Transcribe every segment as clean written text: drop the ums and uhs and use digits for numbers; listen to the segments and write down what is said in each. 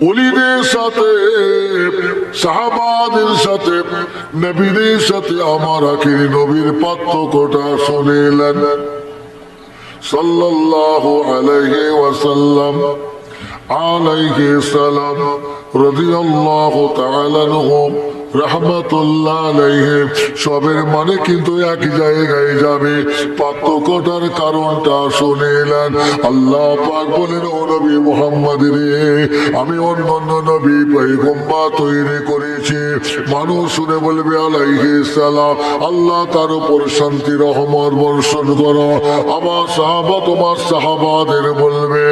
ওলিদের সাথে সাহাবাদের সাথে নবীদের সাথে আমার আখিরি নবীর পার্থক্যটা শুনিলেন সাল্লাল্লাহু আলাইহি ওয়াসাল্লাম আলাইহি সালাম রাদিয়াল্লাহু তাআলা আনহু রাহমাতুল্লাহ আলাইহি। সবের মানে কিন্তু এক জায়গায় যাবে, পার্থক্যটার কারণটা শুনিলেন। আল্লাহ পাক বলেন, ও নবী মুহাম্মদ রে, আমি অন্যান্য নবী পয়গম্বর তৈরি করেছি, মানুষ শুনে বলবে আলাইহিস সালাম, আল্লাহ তার উপর শান্তি রহমত বর্ষণ করো। আমার সাহাবা তোমার সাহাবাদের বলবে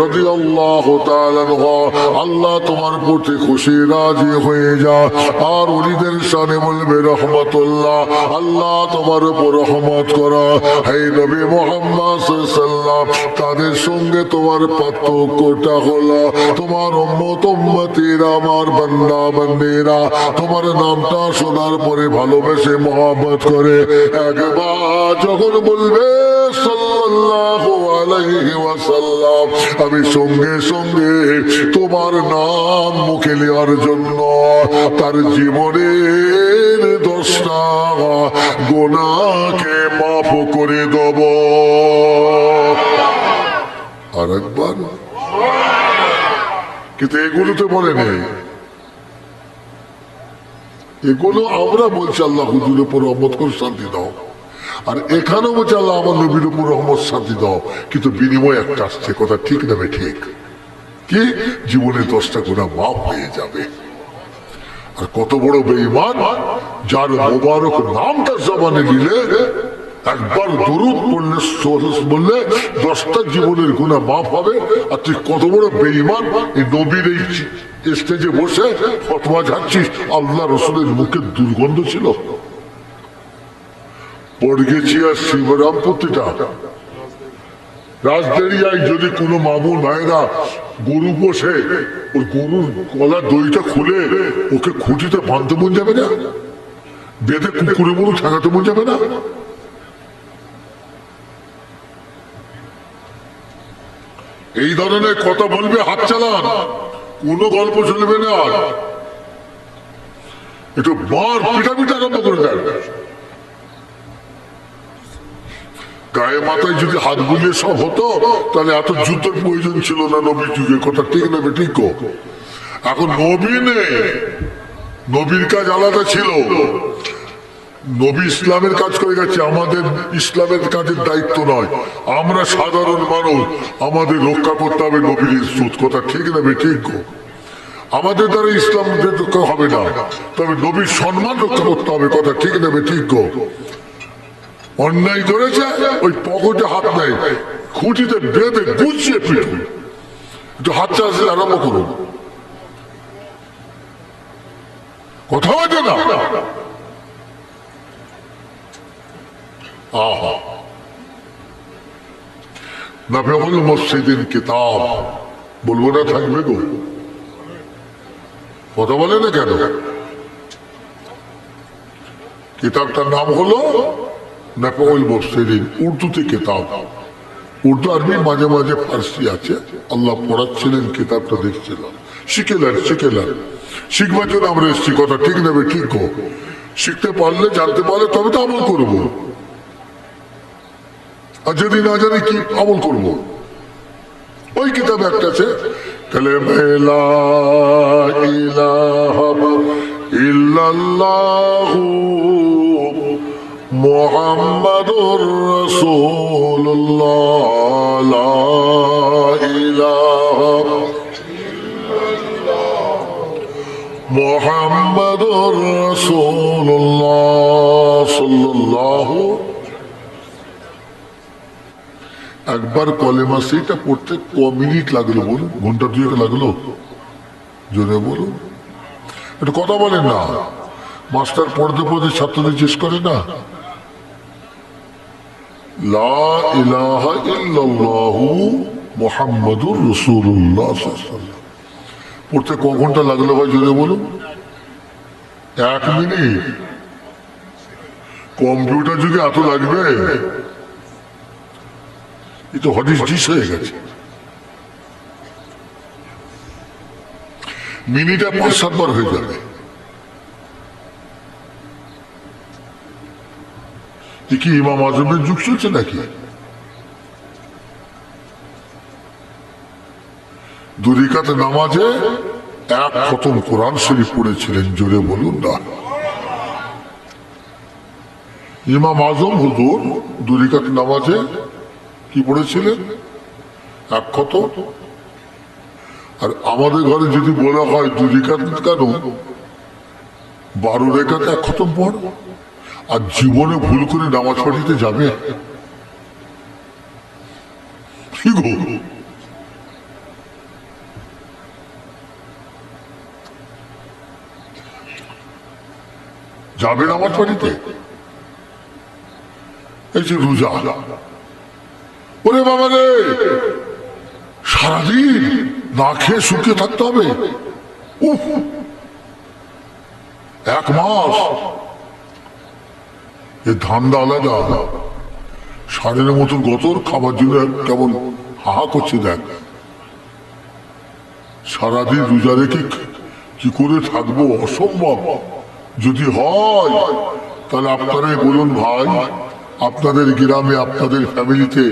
রাদিয়াল্লাহু তাআলা আনহু, আল্লাহ তোমার প্রতি খুশি রাজি হয়ে যা। আর ওলিদের শানে বলবে রহমতুল্লাহ, আল্লাহ তোমার উপর রহমত করো। হে নবী মুহাম্মদ সাল্লাল্লাহু আলাইহি ওয়াসাল্লাম, তাদের সঙ্গে তোমার পার্থক্যটা হলো তোমার উম্মত উম্মতিরা, আমার বান্দা বান্দিরা তোমার নামটা শোনার পরে ভালোবেসে মহব্বত করে একবার যখন বলবে সাল্লাল্লাহু আলাইহি ওয়াসাল্লাম, আমি সঙ্গে সঙ্গে তোমার নাম মুখে নেওয়ার জন্য তার জীবনের 10টা গুনাহকে মাফ করে দেব। আর একবার, কিন্তু এগুলো তো বলে নেই, এগুলো আমরা বলছি আল্লাহ হুজুরের উপর রহমত করে শান্তি দাও, আর এখানেও বলছে আল্লাহ আমার নবীর উপর রহমত শান্তি দাও, কিন্তু বিনিময় একটা আসছে, কথা ঠিক নেবে ঠিক কি, জীবনে 10টা গুনাহ মাফ হয়ে যাবে। আর কত বড় বেঈমান, যার মোবারক নামটা জবানে দিলে একবার দরুদ পড়লে বললে 10টা জীবনের গুনাহ মাফ হবে। আর তুই কত বড় বেঈমান, এই নবীর এই স্টেজে বসে ফতোয়া ঝাড়ছিস, আল্লাহ রসুলের মুখে দুর্গন্ধ ছিল। পড়গেছিয়া শিবরামপতিটা রাজদেরিয়ায় যদি কোনো মামুন ভাইরা গরু পোষে, ওর গরুর গলার দড়িটা খুলে ওকে খুঁটিতে বাঁধতে মন যাবে না? বেঁধে কুকুরে গরু ঠেকাতে মন যাবে না? এই ধরনের কথা বলবে, হাত চালান, কোনো গল্প চলবে না। একটু বার পিটাপিটা আরম্ভ করে দেন। গায়ে মাথায় যদি হাত বুলিয়ে সব হতো, তাহলে এত যুদ্ধের প্রয়োজন ছিল না নবীর যুগে, কথা ঠিক নেবে ঠিক। এখন নবী নেই, নবীর কাজ আলাদা ছিল, নবী ইসলামের কাজ করে গেছে, আমাদের ইসলামের কাজের দায়িত্ব নয়। আমরা সাধারণ মানুষ, আমাদের রক্ষা করতে হবে নবীর ইজ্জত, কথা ঠিক নেবে ঠিক। আমাদের দ্বারা ইসলাম রক্ষা হবে না, তবে নবীর সম্মান রক্ষা করতে হবে, কথা ঠিক নেবে ঠিক। অন্যায় করেছে, ওই পকেটে হাত নেয়, খুঁটিতে বেঁধে গুছিয়ে পিটুন। একটু হাত চাষে আরম্ভ করুন, কথা হয়েছে না? নাফিউল মসজিদিন কিতাব বলবো না, থাকবে গো, কথা বলে না কেন? কিতাবটার নাম হলো নাফিউল মসজিদিন, উর্দুতে কিতাব, উর্দু আরবি মাঝে মাঝে ফার্সি আছে। আল্লাহ পড়াচ্ছিলেন, কিতাবটা দেখছিলাম, শিখেলেন শিখবার জন্য আমরা এসছি, কথা ঠিক নেবে ঠিক। শিখতে পারলে, জানতে পারলে তবে তো আমল করবো, আর যদি না জানি কি আমল করবো? ওই কিতাব একটা আছে, কালেমা লা ইলাহা ইল্লাল্লাহু মুহাম্মাদুর রাসূলুল্লাহ, লা ইলাহা মুহাম্মাদুর রাসূলুল্লাহ সাল্লাল্লাহু। একবার কলেমা সেইটা পড়তে ক মিনিট লাগলো বলুন? ঘন্টা 2 লাগলো? জোরে বলুন, একটু কথা বলেন না। মাস্টার পড়তে পড়তে ছাত্রদের জিজ্ঞেস করে না, লা ইলাহা ইল্লাল্লাহু মুহাম্মাদুর রাসূলুল্লাহ পড়তে ক ঘন্টা লাগলো ভাই? জোরে বলুন। 1 মিনিট? কম্পিউটার যুগে এত লাগবে? এই তো হদিস ডিশ হয়ে গেছে। মিনিটে 5-7 বার হয়ে যাবে। কি ইমাম আজমের যুগ চলছে নাকি? 2 রাকাত নামাজে 1 খতম কোরআন শরীফ পড়েছিলেন, জোরে বলুন না। ইমাম আজম হুজুর 2 রাকাত নামাজে কি পড়েছিলেন? 1 খতম। আর আমাদের ঘরে যদি বলা হয় 2 রাকাত কেন, 12 রাকাত 1 খতম পড়। আর জীবনে ভুল করে নামাজ পড়িতে যাবে কি গো? যাবে নামাজ পড়িতে? এই যে রোজা, ওরে বাবা রে, সারাদিন না খেয়ে শুকিয়ে থাকতে হবে। উফ, 1 মাস এই ধান্দা আলাদা। সারের মতন গতর খাবার জন্য কেমন হা করছে দেখ। সারাদিন রোজা রেখে কি করে থাকবো, অসম্ভব। যদি হয় তাহলে আপনারাই বলুন ভাই, আপনাদের গ্রামে আপনাদের ফ্যামিলিতে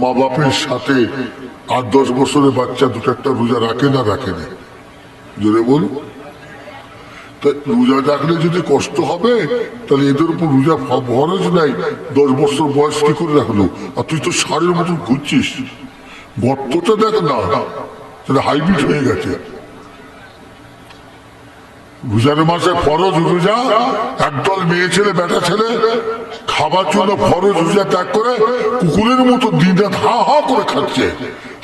মা বাপের সাথে 8-10 বছরের বাচ্চা 2-1টা রোজা রাখে না রাখে না? জোরে বলুন। রোজা রাখলে যদি কষ্ট হবে তাহলে এদের উপর রোজা ফরজ নাই। 10 বছর বয়স কি করে রাখলো? আর তুই তো ষাঁড়ের মতন ঘুরছিস। গর্তটা দেখ না, তাহলে হাইব্রিড হয়ে গেছে। রোজার মাসে ফরজ রোজা, একদল মেয়ে ছেলে বেটা ছেলে খাবার জন্য ফরজ রোজা ত্যাগ করে কুকুরের মতো দিন রাত হা হা করে খাচ্ছে।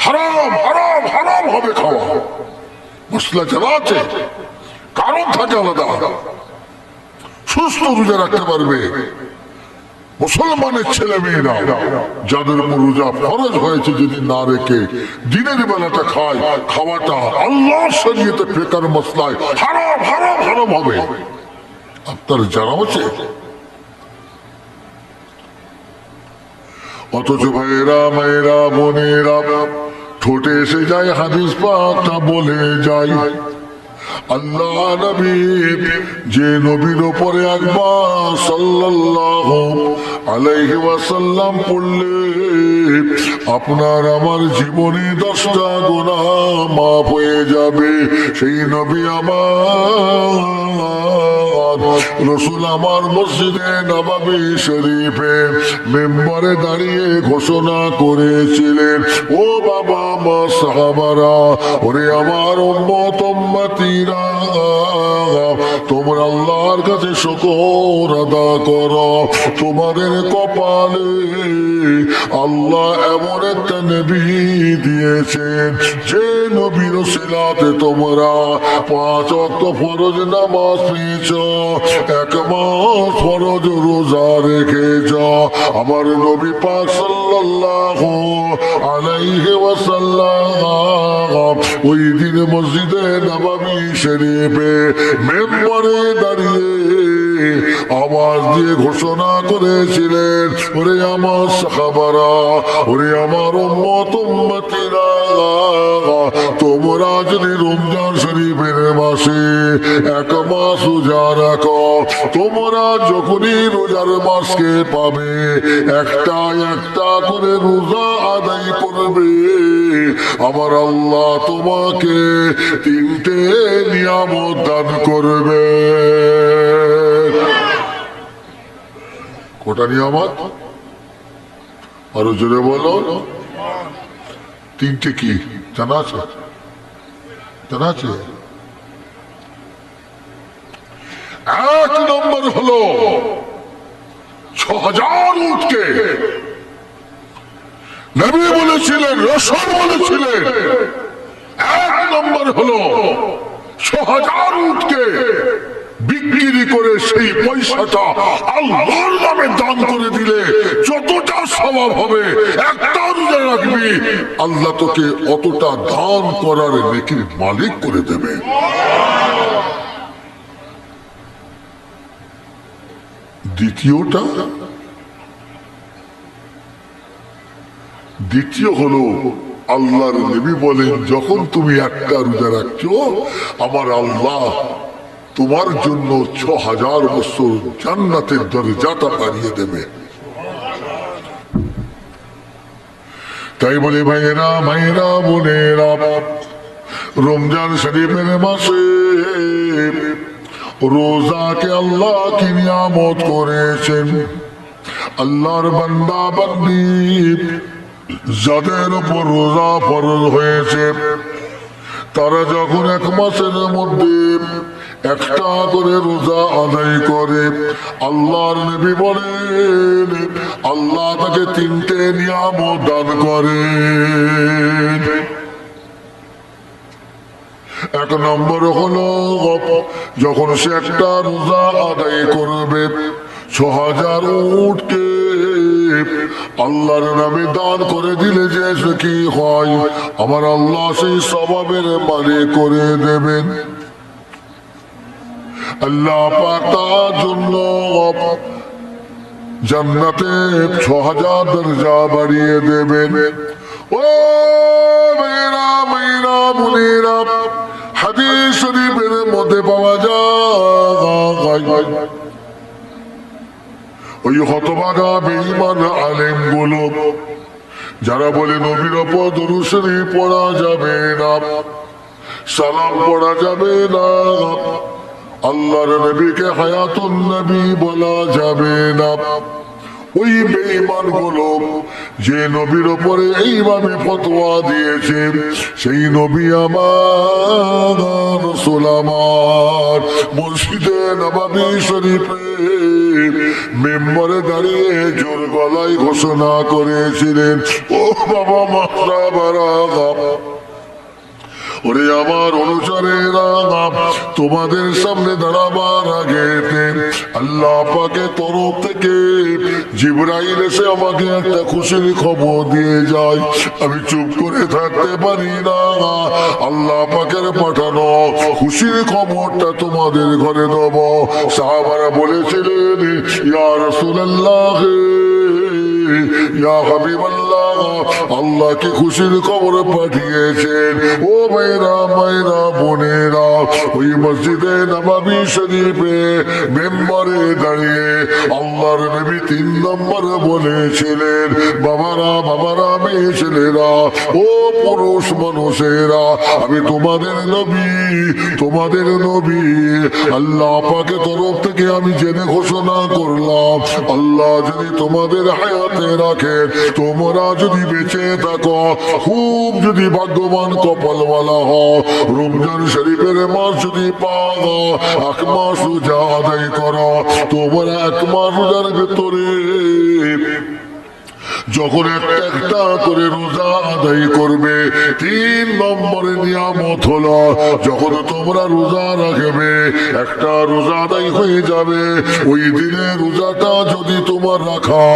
হারাম হারাম হারাম হবে খাওয়া। মশলা চালা আছে, কারণ থাকে আলাদা। সুস্থ রোজা রাখতে পারবে মুসলমানের ছেলে মেয়েরা, যাদের উপর রোজা ফরজ হয়েছে যদি না রেখে দিনের বেলাটা খায়, খাওয়াটা আল্লাহ শরীয়তে ফিকার মসলায় হারাম হারাম হারাম হবে। আপনার জানা আছে? অথচ ভাইয়েরা মায়েরা বোনেরা, ঠোঁটে এসে যায় হাদিস পাকটা বলে যায়, আল্লাহ নবী যে নবীর উপরে একবার সাল্লাল্লাহু আলাইহি ওয়াসাল্লাম পড়লে আপনার আমার জীবনে 10টা গুনাহ মাফ হয়ে যাবে। সেই নবী আমার রাসূল আমার মসজিদে নববী শরীফে মেম্বারে দাঁড়িয়ে ঘোষণা করেছিলেন, ও বাবা মা সাহাবারা, ওরে আমার উম্মত উম্মতিরা, তোমরা আল্লাহর কাছে শুকর আদা করো। তোমাদের কপালে আল্লাহ এমন একটা নবী দিয়েছেন যে নবীর উসিলাতে তোমরা 5 ওয়াক্ত ফরজ নামাজ পেয়েছ, 1 মাস ফরজ রোজা রেখেছ। আমার নবী পাক সাল্লাল্লাহু আলাইহি ওয়াসাল্লাম ওই দিন মসজিদে নববী শরীফে মেম্বারে দাঁড়িয়ে আওয়াজ দিয়ে ঘোষণা করেছিলেন, ওরে আমার সাহাবারা, ওরে আমার উম্মত উম্মতিরা, তোমরা যদি রমজান শরীফের মাসে 1 মাস রোজা রাখো, তোমরা যখনই রোজার মাসকে পাবে একটা একটা করে রোজা আদায় করবে, আমার আল্লাহ তোমাকে 3টে নিয়ামত দান করবে। কটা নিয়ামত? আরো জোরে বলো। 3টে কি জানা আছে? জানা আছে? 1 নম্বর হলো 6000 উটকে নবী বলেছিলেন, রাসূল বলেছিলেন, 1 নম্বর হলো 6000 উটকে বিক্রি করে সেই পয়সাটা আল্লাহর নামে দান করে দিলে যতটা সওয়াব হবে, একটা রোজা রাখবি আল্লাহ তোকে অতটা দান করার নেকির মালিক করে দেবে। দ্বিতীয় হলো আল্লাহর নবী বলেন, যখন তুমি একটা রোজা রাখছো, আমার আল্লাহ তোমার জন্য ৬০০০ বছর জান্নাতের দরজাটা বাড়িয়ে দেবে। তাই বলে ভাইয়েরা, মায়েরা, বোনেরা, রমজান শরীফের মাসে রোজাকে আল্লাহ কি নিয়ামত করেছেন। আল্লাহর বান্দা বান্দি যাদের উপর রোজা ফরজ হয়েছে, তারা যখন এক মাসের মধ্যে একটা করে রোজা আদায় করে, আল্লাহর নবী বলেন আল্লাহ তাকে 3টে নিয়ামত দান করেন। এক নম্বর হলো, যখন সে একটা রোজা আদায় করবে, ৬০০০ উটকে আল্লাহর নামে দান করে দিলে যে কি হয়, আমার আল্লাহ সেই সওয়াবের মালিক করে দেবেন। আল্লাহ পাক তার জন্য জান্নাতে ৬০০০ দরজা বাড়িয়ে দেবেন। ও মেয়েরা, মেয়েরা, বোনেরা, হাদিস শরীফের মধ্যে পাওয়া যায়, ওই হতভাগা বেঈমান আলেম গুলো যারা বলে নবীর উপর দরুদ শরীফ পড়া যাবে না, সালাম পড়া যাবে না, আল্লাহর নবীকে হায়াতুন নবী বলা যাবে না, ওই বেঈমান গুলো যে নবীর উপরে এইভাবে ফতোয়া দিয়েছে, সেই নবী আমার, রাসূল আমার মসজিদে নববী শরীফে মেম্বারে দাঁড়িয়ে জোর গলায় ঘোষণা করেছিলেন, ও বাবা মাহতাবারা, ওরে আমার অনুচরেরা, তোমাদের সামনে দাঁড়াবার আগে আল্লাহ পাকের তরফ থেকে জিবরাইল এসে আমাকে একটা খুশির খবর দিয়ে যায়, আমি চুপ করে থাকতে পারি না, আল্লাহ পাকের পাঠানো খুশির খবরটা তোমাদের ঘরে দেব। সাহাবারা বলেছিলেন, ইয়া রাসূলুল্লাহ, ইয়া হাবিবাল্লাহ, আল্লাহ কি খুশির খবর পাঠিয়েছেন। ও ভাইরা, মায়েরা, বোনেরা, ওই মসজিদে নববী শরীফে মেম্বারে দাঁড়িয়ে আল্লাহর নবী 3 নম্বর বলেছিলেন, বাবারা, বাবারা, মেয়ে ছেলেরা, ও পুরুষ মানুষেরা, আমি তোমাদের নবী, তোমাদের নবী, আল্লাহ পাকের তরফ থেকে আমি জেনে ঘোষণা করলাম, আল্লাহ যদি তোমাদের হায়াতে রাখেন, তোমরা যদি বেঁচে থাকো, খুব যদি ভাগ্যবান কপালওয়ালা হও, রমজান শরীফের মাস যদি পাও, 1 মাস রোজা আদায় করো, তোমরা 1 মাস রোজার ভেতরে যখন একটা করে রোজা আদায় করবে, 3 নম্বরের নিয়ামত হলো, যখন তোমরা রোজা রাখবে, একটা রোজা আদায় হয়ে যাবে, ওই দিনে রোজাটা যদি তোমার রাখা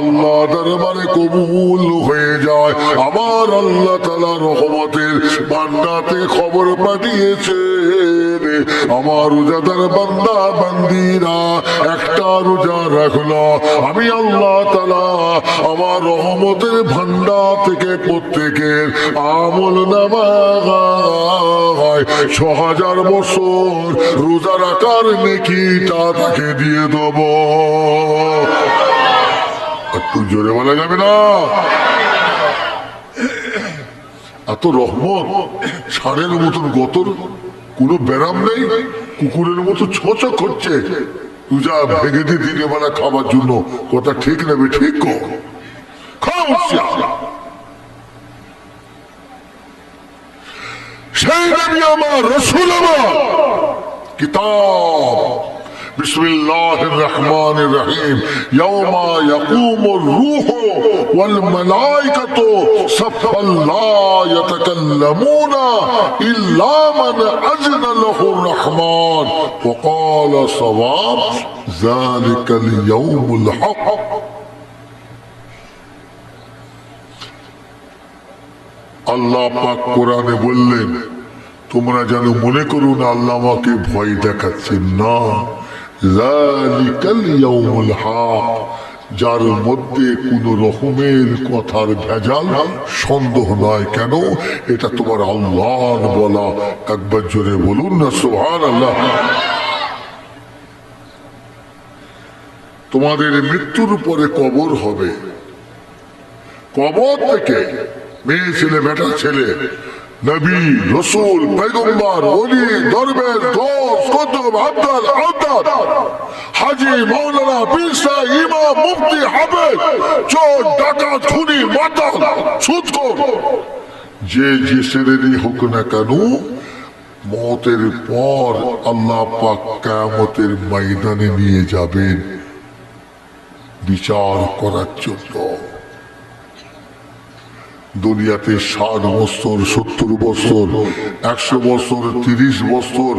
আল্লাহ দরবারে কবুল হয়ে যায়, আমার আল্লাহ তাআলা রহমতের বান্দাতে খবর পাঠিয়েছে, আমার রোজাদার বান্দা বান্দিরা একটা রোজা রাখলো, আমি আল্লাহ তাআলা আমার রহমতের ভান্ডার থেকে প্রত্যেকের আমল নামায় ৬০০০ বছর রোজা রাখার নেকিটা তাকে দিয়ে দেব। একটু জোরে বলা যাবে না? এত রহমত, ষাঁড়ের মতন গতর, কোনো ব্যারাম নেই, কুকুরের মতো ছোঁচক করছে রোজা ভেঙে দিয়ে দিনে বেলা খাবার জন্য। কথা ঠিক নেবে? ঠিক কর, সেই নবী আমার, রাসূল আমার, কিতাব বিসমিল্লাহির রহমানির রহিম, ইয়াউমা ইয়াকুমুর রূহু ওয়াল মালাইকাতু সাফফান লা ইয়াতাকাল্লামুনা ইল্লা মান আযনা লাহুর রহমান ওয়া ক্বালা সাওয়াব যালিকাল ইয়াউমুল হক। আল্লাহ পাক কোরআনে বললেন, তোমরা যেন মনে করো না আল্লাহ আমাকে ভয় দেখাচ্ছেন, না, যালিকাল ইয়াউমুল হক, যার মধ্যে কোন রকমের কথার ভেজাল সন্দেহ নয়। কেন? এটা তোমার আল্লাহর বলা। একবার জোরে বলুন না সুবহানাল্লাহ। তোমাদের মৃত্যুর পরে কবর হবে। কবর থেকে মেয়ে ছেলে বেটা ছেলে, নবী রসুল পয়গম্বর ওলি দরবেশ দোস্ত কুতুব আব্দাল আব্দাল হাজি মাওলানা পীর সাহেব ইমাম মুফতি হাফেজ চোর ডাকাত খুনি মাতাল সুদখোর যে শ্রেণী হোক না কেন, মওতের পর আল্লাহ পাক কিয়ামতের ময়দানে নিয়ে যাবেন বিচার করার জন্য। দুনিয়াতে 60 বছর 70 বছর 100 বছর 30 বছর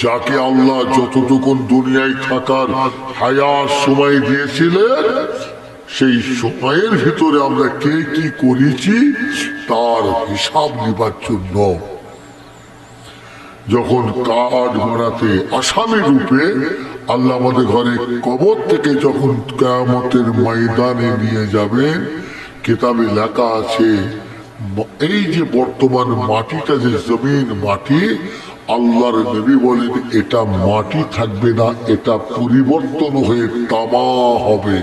যাকে আল্লাহ যতটুকুন দুনিয়ায় থাকার হায়াত সময় দিয়েছিলেন, সেই সময়ের ভিতরে আমরা কে কি করেছি তার হিসাব নেবার জন্য যখন কাঠ গড়াতে আসামি রূপে আল্লাহ আমাদের ঘরে কবর থেকে যখন কিয়ামতের ময়দানে নিয়ে যাবেন, কিতাবে লেখা আছে এই যে বর্তমান মাটিটা যে জমিন মাটি, আল্লাহর নবী বলেন এটা মাটি থাকবে না, এটা পরিবর্তন হয়ে তামা হবে।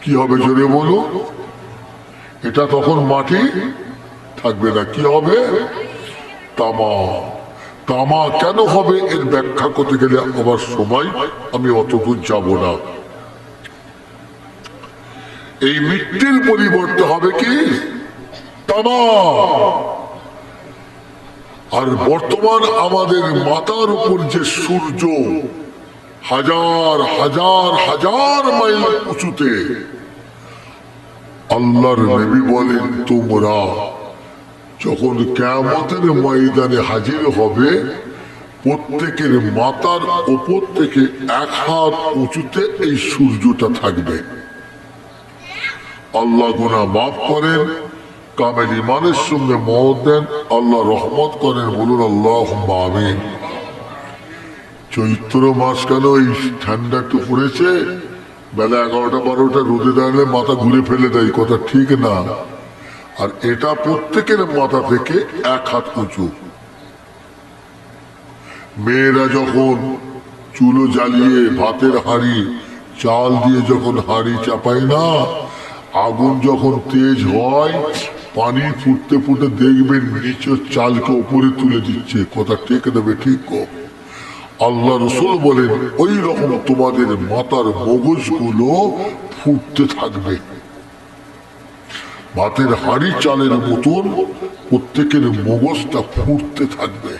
কি হবে জোরে বলো? এটা তখন মাটি থাকবে না, কি হবে? তামা। তামা কেন হবে এর ব্যাখ্যা করতে গেলে আমার সময়, আমি অত দূর যাব না। এই মৃত্যুর পরিবর্তে হবে কি? তামা। আর বর্তমান আমাদের মাথার উপর যে সূর্য হাজার হাজার হাজার মাইল উঁচুতে, আল্লাহর নবী বলেন তোমরা যখন কিয়ামতের ময়দানে হাজির হবে, প্রত্যেকের মাথার উপর থেকে 1 হাত উঁচুতে এই সূর্যটা থাকবে। আল্লাহ গুনাহ মাফ করেন, কামেল ইমানের সঙ্গে মওত দেন, আল্লাহ রহমত করেন, বলুন আল্লাহুম্মা আমিন। চৈত্র মাস কেন এই ঠান্ডা একটু পড়েছে, বেলা 11টা 12টা রোদে দাঁড়ালে মাথা ঘুরে ফেলে দেয়, কথা ঠিক না। আর এটা প্রত্যেকের মাথা থেকে 1 হাত উঁচু। মেয়েরা যখন চুলো জ্বালিয়ে ভাতের হাঁড়ি চাল দিয়ে যখন হাঁড়ি চাপায় না, আগুন যখন তেজ হয়, পানি ফুটতে ফুটতে দেখবেন নিচের চালকে উপরে তুলে দিচ্ছে, কথা ঠিক দেবে ঠিক। আল্লাহ রসুল বলেন ওই রকম তোমাদের মাথার মগজগুলো ফুটতে থাকবে, ভাতের হাঁড়ি চালের মতন প্রত্যেকের মগজটা ফুটতে থাকবে।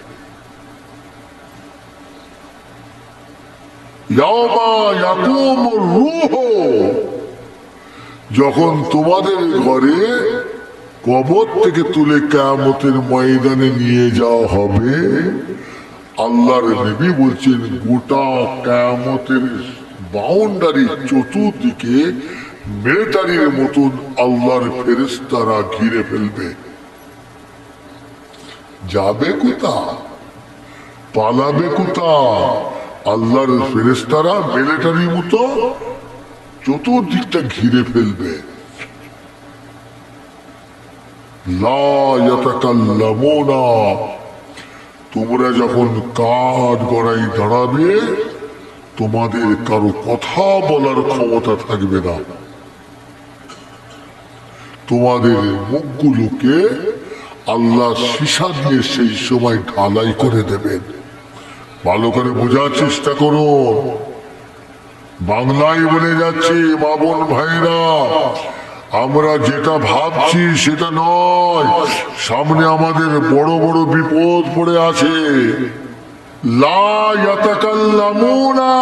যখন তোমাদের ঘরে কবর থেকে তুলে কিয়ামতের ময়দানে নিয়ে যাওয়া হবে, আল্লাহর নবী বলছেন গোটা কিয়ামতের বাউন্ডারি চতুর্দিকে মিলিটারির মতন আল্লাহর ফেরেশতারা ঘিরে ফেলবে। যাবে কোথা, পালাবে কোথা? আল্লাহর ফেরেশতারা মিলিটারির মতো চতুর্দিকটা ঘিরে ফেলবে। লা ইয়াতাকাল্লামুনা, তোমরা যখন কাঠ গড়াই দাঁড়াবে, তোমাদের কারো কথা বলার ক্ষমতা থাকবে না। তোমাদের মুখগুলোকে আল্লাহ সীসা দিয়ে সেই সময় ঢালাই করে দেবেন। ভালো করে বোঝার চেষ্টা করো, বাংলায় বলে যাচ্ছি মা বোন ভাইরা, আমরা যেটা ভাবছি সেটা নয়, সামনে আমাদের বড় বড় বিপদ পড়ে আছে। লা ইয়াতাকাল্লামুনা,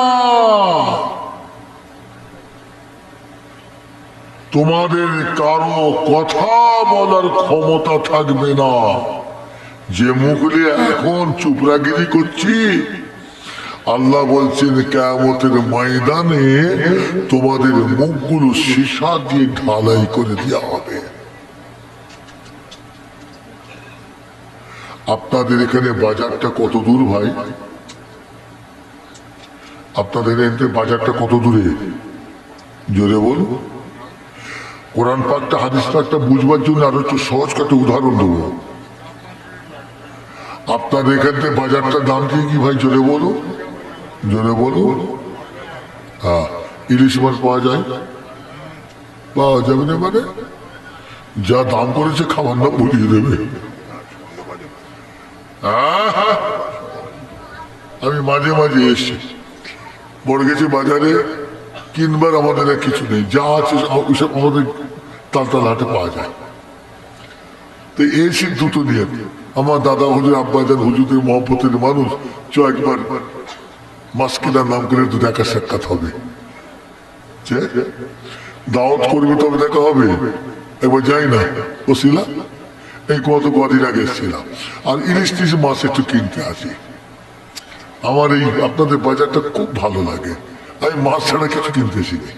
তোমাদের কারো কথা বলার ক্ষমতা থাকবে না। যে মুখ নিয়ে এখন চুপরাগিরি করছি, আল্লাহ বলছেন কিয়ামতের ময়দানে তোমাদের মুখগুলো সীসা দিয়ে ঢালাই করে দেওয়া হবে। আপনাদের এখানে বাজারটা কত দূর ভাই? আপনাদের এখানে বাজারটা কত দূরে? জোরে বল। কোরআন পাকটা হাদিস পাকটা বুঝবার জন্য আরো একটু সহজ একটা উদাহরণ দেবো। আপনার এখান থেকে বাজারটার দাম কি ভাই জোরে বলো, জোরে বলো। হ্যাঁ, ইলিশ মাছ পাওয়া যায়, পাওয়া যাবে না মানে যা দাম করেছে খাবার নাম বলিয়ে দেবে। আমি মাঝে মাঝে এসছি, বড় গেছি বাজারে কিনবার আমাদের আর কিছু নেই, যা আছে ওইসব আমাদের তালতাল হাটে পাওয়া যায়। তো এসে দুটো নিয়ে আমার দাদা হুজুর আব্বাজান হুজুরের মহব্বতের মানুষ, চ একবার মাছ কেনার নাম করে তো দেখা সাক্ষাৎ হবে, দাওয়াত করবে তবে দেখা হবে। একবার যাই না ওসিলা, এই কদিন আগে এসেছিলাম, আর ইলিশ টিলিশ মাছ একটু কিনতে আসি। আমার এই আপনাদের বাজারটা খুব ভালো লাগে, আমি মাছ ছাড়া কিছু কিনতে শিখি।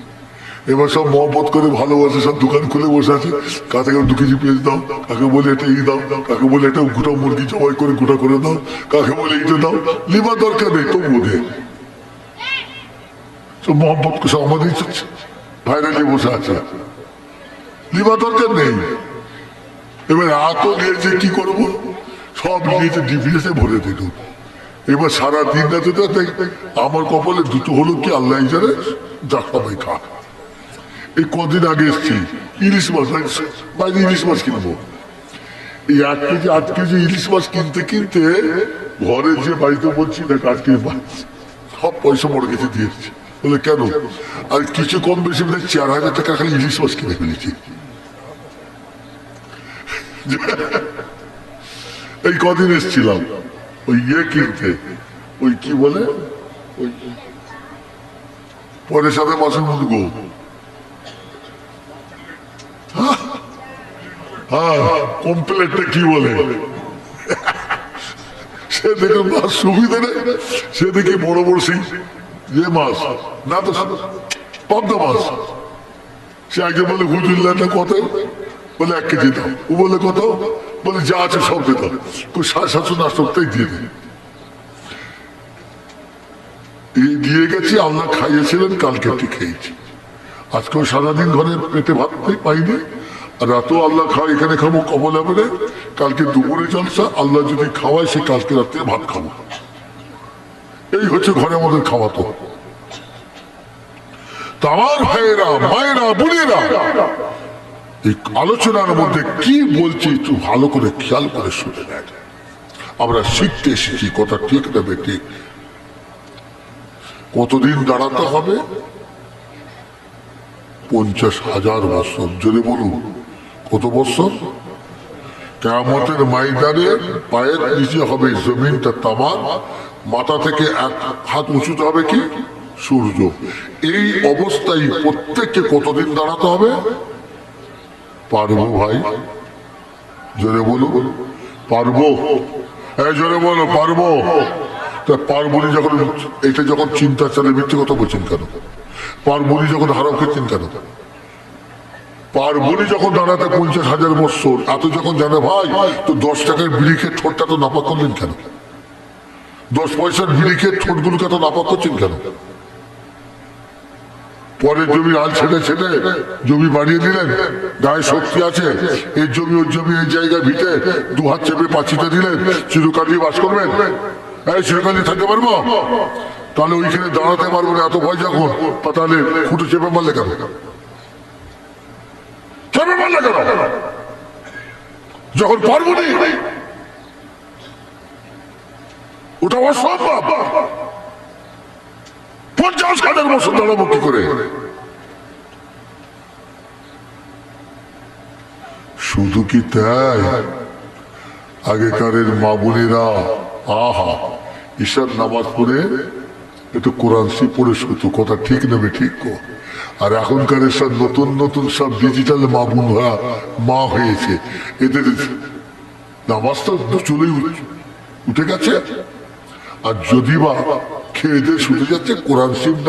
এবার সব মহব্বত করে ভালোবাসে, সব দোকান খুলে বসে আছে, কাছে 2 কেজি পেঁয়াজ দাও, কাকে বলে এটা এই দাও, কাকে বলে এটা গোটা মুরগি জবাই করে গোটা করে দাও, কাকে বলে এইটা দাও, লিবার দরকার নেই তো বোধে সব মহব্বত সব আমাদের ভাইরা নিয়ে বসে আছে, লিবার দরকার নেই। এবার এত নিয়েছে কি করবো, সব নিয়েছে ডিভিএসে ভরে দিল। এবার সারা দিন রাতে আমার কপালে দুটো হলো কি আল্লাহ জানে, যা সবাই খা। এই কদিন আগে এসছি ইলিশ মাছ, বাইরে ইলিশ মাছ কিনবো, এই 1 কেজি 8 কেজি ইলিশ মাছ কিনতে কিনতে ঘরে যে বাড়িতে বলছি না আজকে সব পয়সা বড় কিছু দিয়েছি। বলে কেন, আর কিছু কম বেশি 4,000 টাকা খালি ইলিশ মাছ কিনে ফেলেছি। এই কদিন এসছিলাম ওই কিনতে, ওই কি বলে ওই পরের সাথে মাছের মধ্যে গো, হ্যাঁ কমপ্লেটটা কি বলে, সে দেখে মাছ সুবিধা নেই, সে দেখি বড় বড় সেই যে মাছ না তো পাবদা মাছ, সে আগে বলে হুজুল্লাহটা কত, বলে 1 কেজি দাও, ও বলে কত, বলে যা আছে সব দিয়ে দাও, 750-800 দিয়ে দেয়। দিয়ে গেছি, আল্লাহ খাইয়েছিলেন, কালকে একটু খেয়েছি, আজকেও সারাদিন ঘরে পেটে ভাত পাইনি, আর রাতেও আল্লাহ খাওয়া এখানে খাবো কবলে বলে, কালকে দুপুরে জলসা, আল্লাহ যদি খাওয়ায় সে কালকে রাত্রে ভাত খাবো। এই হচ্ছে ঘরে আমাদের খাওয়া। তো আমার ভাইয়েরা মায়েরা বোনেরা, এই আলোচনার মধ্যে কি বলছি একটু ভালো করে খেয়াল করে শুনে নেন। আমরা শিখতে এসেছি, কথা ঠিক নেবে ঠিক। কতদিন দাঁড়াতে হবে, 50,000 বছর। যদি বলুন কত বছর, কিয়ামতের ময়দানে পায়ের নিচে হবে জমিনটা তামার, মাথা থেকে 1 হাত উঁচুতে হবে কি সূর্য। এই অবস্থায় প্রত্যেককে কতদিন দাঁড়াতে হবে, পারবো ভাই জোরে বলুন, পারবো, জোরে বলো পারবো। তা পারবনি যখন, এটা যখন চিন্তা চলে, মিথ্যে কথা বলছেন কেন, পারবনি যখন হারাম খেচ্ছেন কেন, পারবনি যখন দাঁড়াতে 50,000 বছর, এত যখন জানে ভাই, তো 10 টাকার বিড়ি খেয়ে ঠোঁটটা তো নাপাক করলেন কেন, 10 পয়সার বিড়ি খেয়ে ঠোঁটগুলোকে এত নাপাক করছেন কেন, পরে জমি আল ছেড়ে ছেড়ে জমি বাড়িয়ে দিলেন, গায়ে শক্তি আছে, এই জমি ওর জমি এই জায়গায় ভিটে 2 হাত চেপে পাঁচিতে দিলেন, চিরকাল দিয়ে বাস করবেন, এই চিরকাল দিয়ে থাকতে পারবো, তাহলে ওইখানে দাঁড়াতে পারবো না, এত ভয় যখন, তাহলে ফুটে চেপে মারলে কেন, চেপে মারলে কেন, যখন পারবো নি, ওটা অসম্ভব। 50,000 বছর দাঁড়াবো কি করে? শুধু কি তাই, আগেকারের মা বোনেরা আহা ঈশার নামাজ পড়ে একটু কোরআন শরীফ পড়ে শুতো, কথা ঠিক নেবে ঠিক। আর এখনকার সব নতুন নতুন সব ডিজিটাল মা বোনরা মা হয়েছে, এদের নামাজটা চলেই উঠে গেছে, আর যদি বা খেয়ে দিয়ে শুতে যাচ্ছে, কোরআন শরীফ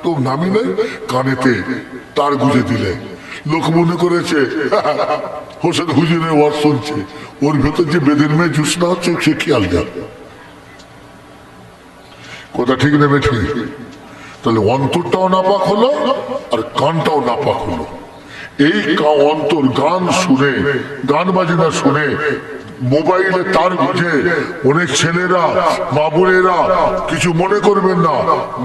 তো নামি নেই, কানেতে তার গুঁজে দিলে লোক মনে করেছে হোসেন হুজুরের ওয়াজ শুনছে, ওর ভেতর যে বেদের মেয়ে জুসনা হচ্ছে সে খেয়াল দেয়, কথা ঠিক নেবে ঠিক। তাহলে অন্তরটাও নাপাক হলো আর কানটাও নাপাক হলো। এই অন্তর গান শুনে, গান বাজনা শুনে, মোবাইলে তার বুঝে অনেক ছেলেরা, মা বোনেরা কিছু মনে করবেন না,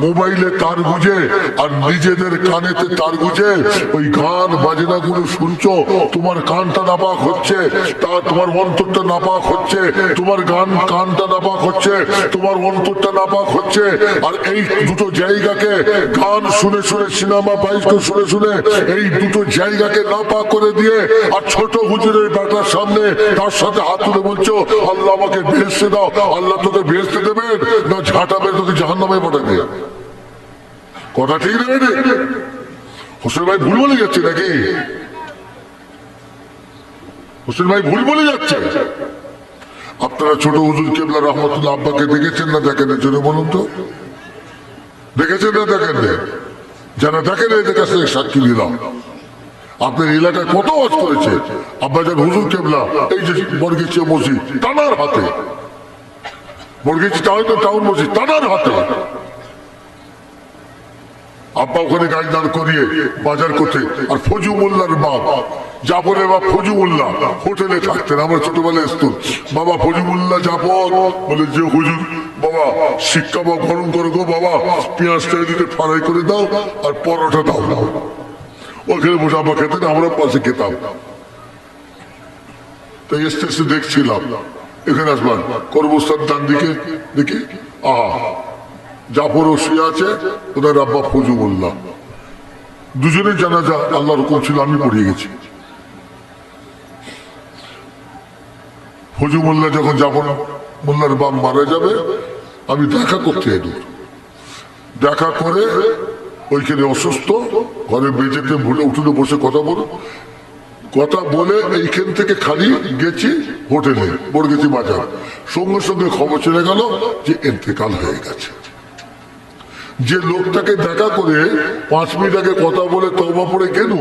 মোবাইলে তার বুঝে আর নিজেদের কানেতে তার বুঝে ওই গান বাজনা গুলো শুনছো, তোমার কানটা নাপাক হচ্ছে, তা তোমার অন্তরটা নাপাক হচ্ছে, তোমার কানটা নাপাক হচ্ছে, তোমার অন্তরটা নাপাক হচ্ছে। আর এই দুটো জায়গাকে গান শুনে শুনে, সিনেমা বাইস্কোপ শুনে শুনে এই দুটো জায়গাকে নাপাক করে দিয়ে আর ছোট হুজুরের বেটার সামনে তার সাথে হাত তুলে বলছো আল্লাহ আমাকে বেহেশতে দাও, আল্লাহ তোকে বেহেশতে দেবেন না ঝাঁটাবে তোকে জাহান্নামে পাঠাবে। কথা ঠিক না? হোসেন ভাই ভুল বলে যাচ্ছে নাকি? হোসেন ভাই ভুল বলে যাচ্ছে। আপনারা ছোট হুজুর কেবলা রহমতুল্লাহ আব্বাকে দেখেছেন না দেখেন? জন্য বলুন তো, দেখেছেন না দেখেন? যারা দেখেন এদের কাছে সাক্ষী দিলাম। আপনার এলাকায় কত ওয়াজ করেছে আব্বাজান হুজুর কেবলা, এই যে বর্গিচিয়া মসজিদ টানার হাতে, বর্গিচি টাউন মসজিদ টানার হাতে। আব্বা ওখানে গাড়ি দাঁড় করিয়ে বাজার করতে, আর ফজু মোল্লার বাপ, জাফরের বাপ ফজু মোল্লা হোটেলে থাকতেন। আমরা ছোটবেলায় আসতো, বাবা ফজু মোল্লা জাফর বলে যে হুজুর বাবা শিক্ষা বা গরম করো গো বাবা, পেঁয়াজটা দিতে ফ্রাই করে দাও আর পরোটা দাও। ওখানে বসে আব্বা খেতেন, আমরা পাশে খেতাম। তাই এসে দেখছিলাম এখানে আসবার কর্মস্থান ডান দিকে দেখি জাফর ও শুয়ে আছে, ওনার আব্বা ফজু মোল্লা। দুজনে জানাজা আল্লাহর হুকুম ছিল, আমি পড়িয়ে গেছি। ফজু মোল্লা যখন জাফর মোল্লার বাপ মারা যাবে, আমি দেখা করতে এলো। দেখা করে ওইখানে অসুস্থ, ঘরে বেঁচেতে ভুলে উঠে বসে কথা বলে এইখান থেকে খালি গেছি হোটেলে, বড়গেছি বাজার। সঙ্গে সঙ্গে খবর চলে গেল যে ইন্তেকাল হয়ে গেছে। যে লোকটাকে দেখা করে 5 মিনিট আগে কথা বলে তওবা পড়ে কেন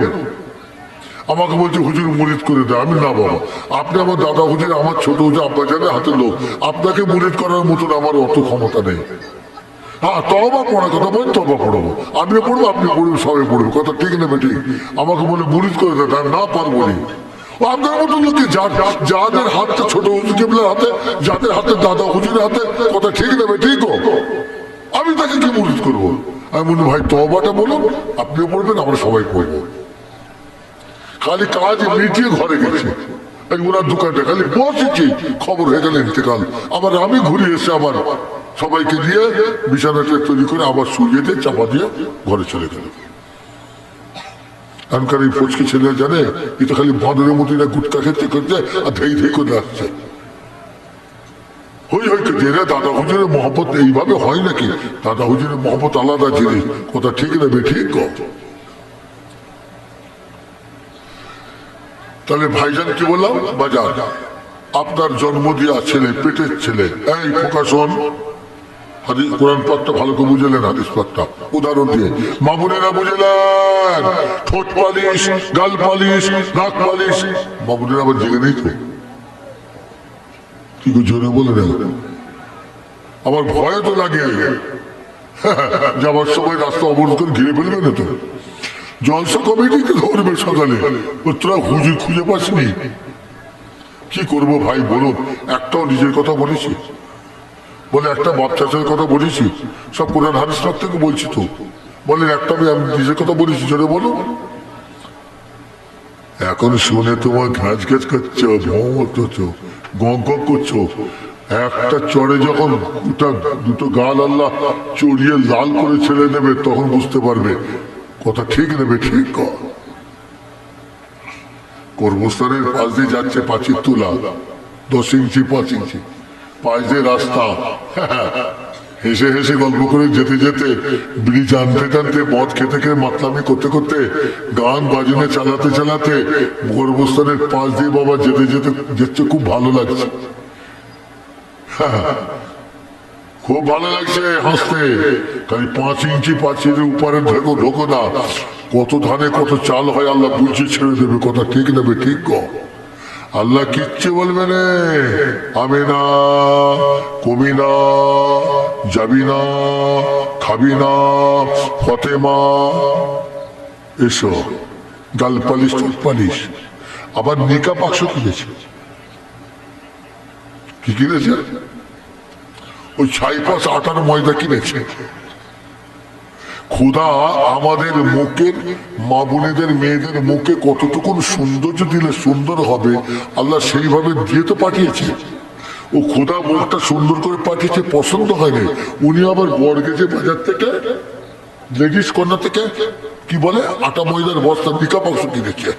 আমাকে বলছে হুজুর মুরিদ করে দেয়। আমি না বাবা, আপনি আমার দাদা হুজুর, আমার ছোট হুজুর আব্বাজানের হাতের লোক, আপনাকে মুরিদ করার মতন আমার অত ক্ষমতা নেই। হ্যাঁ তওবা পড়ার কথা বলেন, তওবা পড়বো, আমিও পড়বো, আপনি পড়বেন, সবাই পড়বে, কথা ঠিক নেবে ঠিক। আমাকে বলে মুরিদ করে দেয়, তার না পারবো নি। আপনার মতো লোকে যাদের হাতে ছোট হুজুর কেবলার হাতে, যাদের হাতে দাদা হুজুরের হাতে, কথা ঠিক নেবে ঠিক, আমি তাকে কি মুরিদ করবো? আমি বলি ভাই তওবাটা বলুন, আপনিও পড়বেন, আমরা সবাই পড়বো। খালি কাজ মিটিয়ে ঘরে গেছে, ওনার দোকানটা খালি বসেছি, খবর হয়ে গেল ইন্তেকাল। আবার আমি ঘুরে এসে আবার সবাইকে দিয়ে বিছানাটা তৈরি করে আবার শুয়ে দিয়ে চাপা দিয়ে ঘরে চলে গেল। এখনকার এই ফচকি ছেলে জানে এটা খালি বাঁদরের মতো গুটকা খেতে করছে আর ধেই ধেই করে আসছে। দাদা হুজুরের মহব্বত এইভাবে হয় নাকি? দাদা হুজুরের মহব্বত আলাদা জিনিস, কথা ঠিক নেবে ঠিক। তাহলে ভাইজান কি বললাম, বাজার আপনার জন্ম দিয়া ছেলে, পেটের ছেলে, এই প্রকাশন হাদিস কোরআন পাকটা ভালো করে বুঝলেন, হাদিস পাকটা উদাহরণ দিয়ে মা বোনেরা বুঝলেন। ঠোঁট পালিশ, গাল পালিশ, নাক পালিশ, মা বোনেরা আবার জেগে নেই তো, কি জোরে বলে না, আমার ভয় তো লাগে যাবার সময় রাস্তা অবরোধ করে ঘিরে ফেলবে না তো। জলসা কমিটিকে ধরবে সকালে, তোরা হুজুর খুঁজে পাসনি, কি করবো ভাই বলুন? একটাও নিজের কথা বলেছি? বলে একটা বাচ্চা ছেলের কথা বলেছি? সব কোরআন হাদিস পাক থেকে বলছি তো। বলেন একটা আমি নিজের কথা বলেছি, জোরে বলো। এখন শুনে তোমার ঘাঁচ ঘাঁচ করছো, গং গং করছো। একটা চড়ে যখন দুটো গাল আল্লাহ চড়িয়ে লাল করে ছেড়ে দেবে, তখন বুঝতে পারবে, কথা ঠিক নেবে ঠিক। কর্মস্থানের পাশ দিয়ে যাচ্ছে পাঁচির তোলা, 10 ইঞ্চি 5 ইঞ্চি পাশ দিয়ে রাস্তা, হেসে হেসে গল্প করে যেতে যেতে, ব্রিজ আনতে টানতে, মদ খেতে খেতে, মাতলামি করতে করতে, গান বাজনে চালাতে চালাতে কর্মস্থানের পাশ দিয়ে বাবা যেতে যেতে যেতে খুব ভালো লাগছে, খুব ভালো লাগছে হাসতে। খালি 5 ইঞ্চি পাঁচিলের উপরে ঢোকো না, কত ধানে কত চাল হয় আল্লাহ বুঝিয়ে ছেড়ে দেবে, কথা ঠিক নেবে ঠিক। আল্লাহ কিচ্ছু বলবে না, আমি না, কমি না, যাবি না, খাবি না, ফতেমা এসো, গাল পালিশ, চোখ পালিশ, আবার নিকা বাক্স কিনেছে। কি কিনেছে? ওই 6 আটার ময়দা কিনেছে। খোদা আমাদের মুখের, মা বোনেদের, মেয়েদের মুখে কতটুকু সৌন্দর্য দিলে সুন্দর হবে আল্লাহ সেইভাবে দিয়ে তো পাঠিয়েছে। ও খোদা মুখটা সুন্দর করে পাঠিয়েছে, পছন্দ হয়নি, উনি আবার বর্গেজে বাজার থেকে, লেডিস কর্নার থেকে কি বলে আটা ময়দার বস্তা নিকা বাক্স কিনেছে।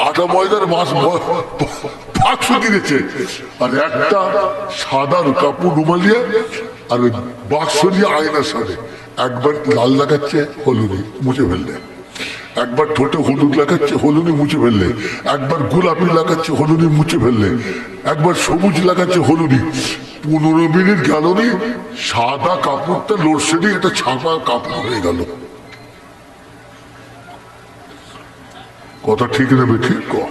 আটা ময়দার বাক্স কিনেছে, আর একটা সাদা কাপড় রুমালিয়ে আর ওই বাক্স নিয়ে আয়নার সামনে একবার লাল লাগাচ্ছে, হলুদি মুছে ফেললে, একবার ঠোঁটে হলুদ লাগাচ্ছে, হলুদি মুছে ফেললে, একবার গোলাপি লাগাচ্ছে, হলুদি মুছে ফেললে, একবার সবুজ লাগাচ্ছে, হলুদি। 15 মিনিট গেল নি, সাদা কাপড়টা লোডশেডিং একটা ছাপা কাপড় হয়ে গেল। কথা ঠিক নেবে? ঠিক কর।